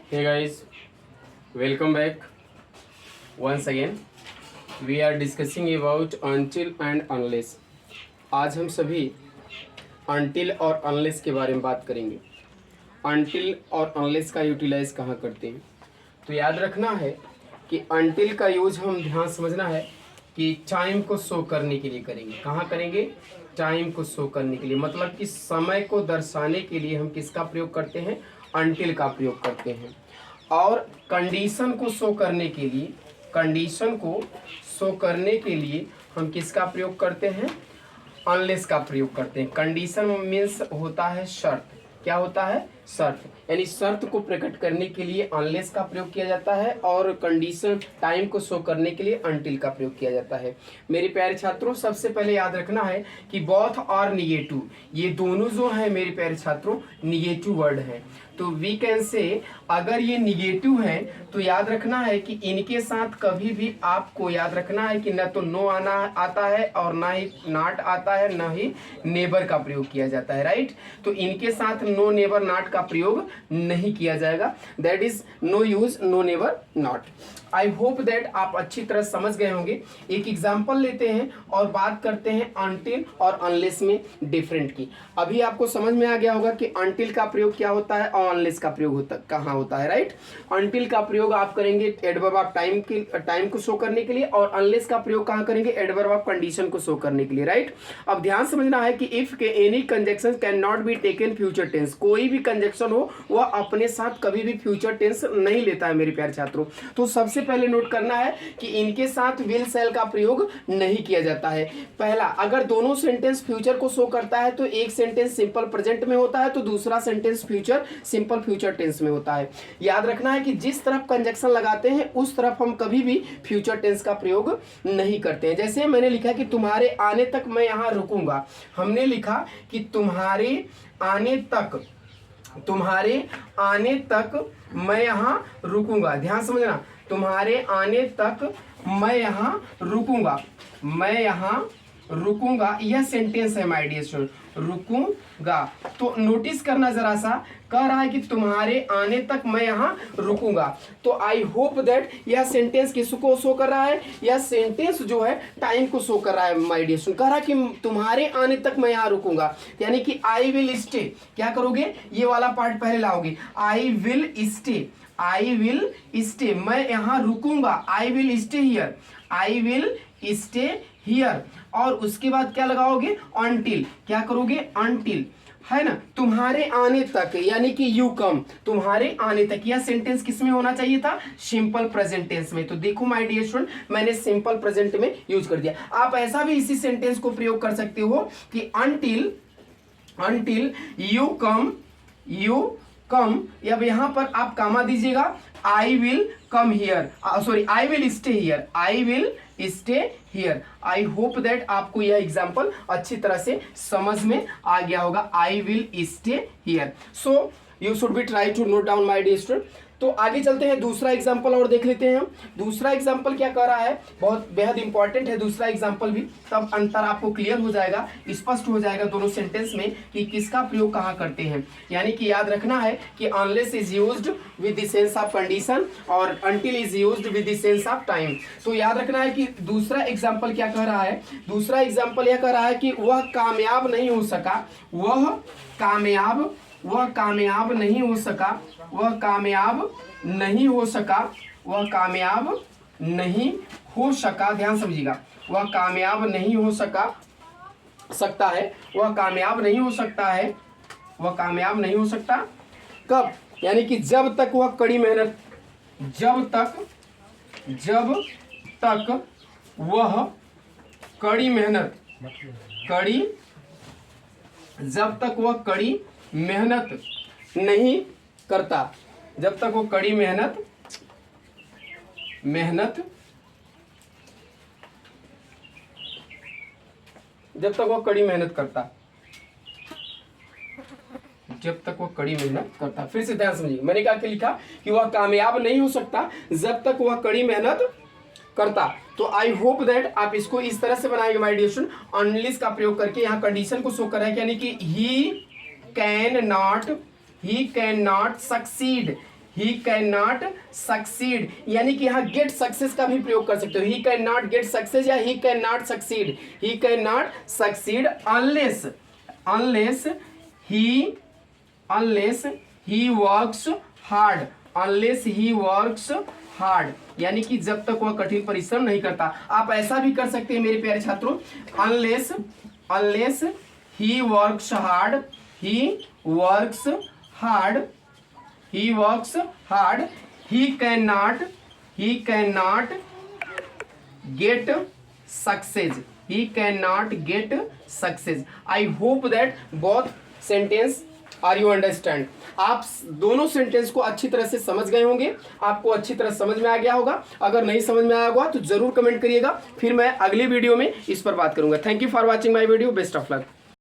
Hey guys, welcome back once again. We are discussing about until and unless. आज हम सभी until और unless के बारे में बात करेंगे. until और unless का यूटिलाइज कहाँ करते हैं. तो याद रखना है कि until का यूज हम ध्यान समझना है कि टाइम को शो करने के लिए करेंगे. कहाँ करेंगे? टाइम को शो करने के लिए, मतलब कि समय को दर्शाने के लिए हम किसका प्रयोग करते हैं? until का प्रयोग करते हैं. और कंडीशन को शो करने के लिए, कंडीशन को शो करने के लिए हम किसका प्रयोग करते हैं? अनलेस का प्रयोग करते हैं. कंडीशन मीन्स होता है शर्त. क्या होता है? शर्त. यानी शर्त को प्रकट करने के लिए अनलेस का प्रयोग किया जाता है और कंडीशन टाइम को शो करने के लिए अनटिल का प्रयोग किया जाता है. मेरे प्यारे छात्रों, सबसे पहले याद रखना है कि बोथ और निगेटिव, ये दोनों जो है मेरे प्यारे छात्रों निगेटिव वर्ड है. तो वी कैन से, अगर ये निगेटिव है तो याद रखना है कि इनके साथ कभी भी आपको याद रखना है कि न तो नो आना आता है और ना ही नॉट आता है, ना ही नेबर का प्रयोग किया जाता है. राइट. तो इनके साथ नो, नेबर, नॉट का प्रयोग नहीं किया जाएगा. That is no use, no, never, not. I hope that आप अच्छी तरह समझ गए होंगे. एक एग्जाम्पल लेते हैं और बात करते हैं अनटिल और अनलेस में डिफरेंट की. अभी आपको समझ में आ गया होगा कि अनटिल का प्रयोग क्या होता है और अनलेस का प्रयोग होता कहाँ होता है. राइट. अनटिल का प्रयोग आप करेंगे एडवर्ब ऑफ टाइम को शो करने के लिए और अनलेस का प्रयोग कहाँ करेंगे? एडवर्ब ऑफ कंडीशन को शो करने के लिए. राइट. अब ध्यान समझना है कि इफ के any conjunction can not be taken future tense, कोई भी कंजक्शन हो वह अपने साथ कभी भी फ्यूचर टेंस नहीं लेता है मेरे प्यारे छात्रों. तो सबसे पहले नोट करना है कि इनके साथ विल सेल का प्रयोग नहीं किया जाता है. पहला, अगर दोनों सेंटेंस फ्यूचर को शो करता है तो एक सेंटेंस सिंपल प्रेजेंट में होता है तो दूसरा sentence future simple future tense में होता है. याद रखना है कि जिस तरफ कंजक्शन लगाते हैं उस तरफ हम कभी भी फ्यूचर टेंस का प्रयोग नहीं करते हैं. जैसे मैंने लिखा कि तुम्हारे आने तक मैं यहां रुकूंगा. हमने लिखा कि तुम्हारे आने तक, तुम्हारे आने तक मैं यहां रुकूंगा. ध्यान समझना, तुम्हारे आने तक मैं यहां रुकूंगा, मैं यहां रुकूंगा. यह सेंटेंस है माय डियर स्टूडेंट, रुकूंगा. तो नोटिस करना जरा सा, कह रहा है कि तुम्हारे आने तक मैं यहां रुकूंगा. तो आई होप दैट यह सेंटेंस किसको शो कर रहा है? यह सेंटेंस जो है टाइम को शो कर रहा है माय डियर स्टूडेंट. कह रहा है कि तुम्हारे आने तक मैं यहां रुकूंगा, यानी कि आई विल स्टे. क्या करोगे? ये वाला पार्ट पहले लाओगे. आई will stay, I will stay, मैं यहां रुकूंगा. आई will stay here, I will stay here. और उसके बाद क्या लगाओगे? अनटिल. क्या करोगे? अनटिल, है ना. तुम्हारे आने तक, यानी कि यू कम, तुम्हारे आने तक. यह सेंटेंस किस में होना चाहिए था? सिंपल प्रेजेंट टेंस में. तो देखो माय डियर स्टूडेंट, मैंने सिंपल प्रेजेंट में यूज कर दिया. आप ऐसा भी इसी सेंटेंस को प्रयोग कर सकते हो कि until, until you come, you come. अब यहां पर आप कामा दीजिएगा. I will come here, sorry I will stay here, I will stay here. I hope that आपको यह एग्जाम्पल अच्छी तरह से समझ में आ गया होगा. I will stay here. So you should be try to note down my dear student. तो आगे चलते हैं, दूसरा एग्जाम्पल और देख लेते हैं हम. दूसरा एग्जाम्पल क्या कर रहा है? बहुत बेहद इंपॉर्टेंट है दूसरा एग्जाम्पल भी. तब अंतर आपको क्लियर हो जाएगा, स्पष्ट हो जाएगा दोनों सेंटेंस में कि किसका प्रयोग कहाँ करते हैं. यानी कि याद रखना है कि unless is used with the sense of condition और until is used with the sense of time. तो याद रखना है कि दूसरा एग्जाम्पल क्या कह रहा है? दूसरा एग्जाम्पल यह कह रहा है कि वह कामयाब नहीं हो सका, वह कामयाब, वह कामयाब नहीं हो सका, वह कामयाब नहीं हो सका, वह कामयाब नहीं हो सका. ध्यान समझिएगा, वह कामयाब नहीं हो सकता है, वह कामयाब नहीं हो सकता है, वह कामयाब नहीं हो सकता. कब? यानी कि जब तक वह कड़ी मेहनत, जब तक वह कड़ी मेहनत, जब तक वह कड़ी मेहनत नहीं करता, जब तक वो कड़ी मेहनत जब तक वो कड़ी मेहनत करता, जब तक वो कड़ी मेहनत करता. फिर से ध्यान समझिए, मैंने क्या लिखा कि वह कामयाब नहीं हो सकता जब तक वह कड़ी मेहनत करता. तो आई होप दैट आप इसको इस तरह से बनाएंगे माय डियर स्टूडेंट, अनलेस का प्रयोग करके. यहाँ कंडीशन को शो कर रहा है, यानी कि ही can not succeed, he can not succeed, यानी कि यहाँ गेट सक्सेस का भी प्रयोग कर सकते हो। He can not get success या he can not succeed, he can not succeed unless he works hard, unless he works hard, यानी कि जब तक वह कठिन परिश्रम नहीं करता। आप ऐसा भी कर सकते हैं मेरे प्यारे छात्रों, unless he works hard, he works hard, he cannot get success, I hope that both sentence are you understand। आप दोनों सेंटेंस को अच्छी तरह से समझ गए होंगे, आपको अच्छी तरह समझ में आ गया होगा। अगर नहीं समझ में आया होगा तो जरूर कमेंट करिएगा, फिर मैं अगली वीडियो में इस पर बात करूंगा। Thank you for watching my video, best of luck.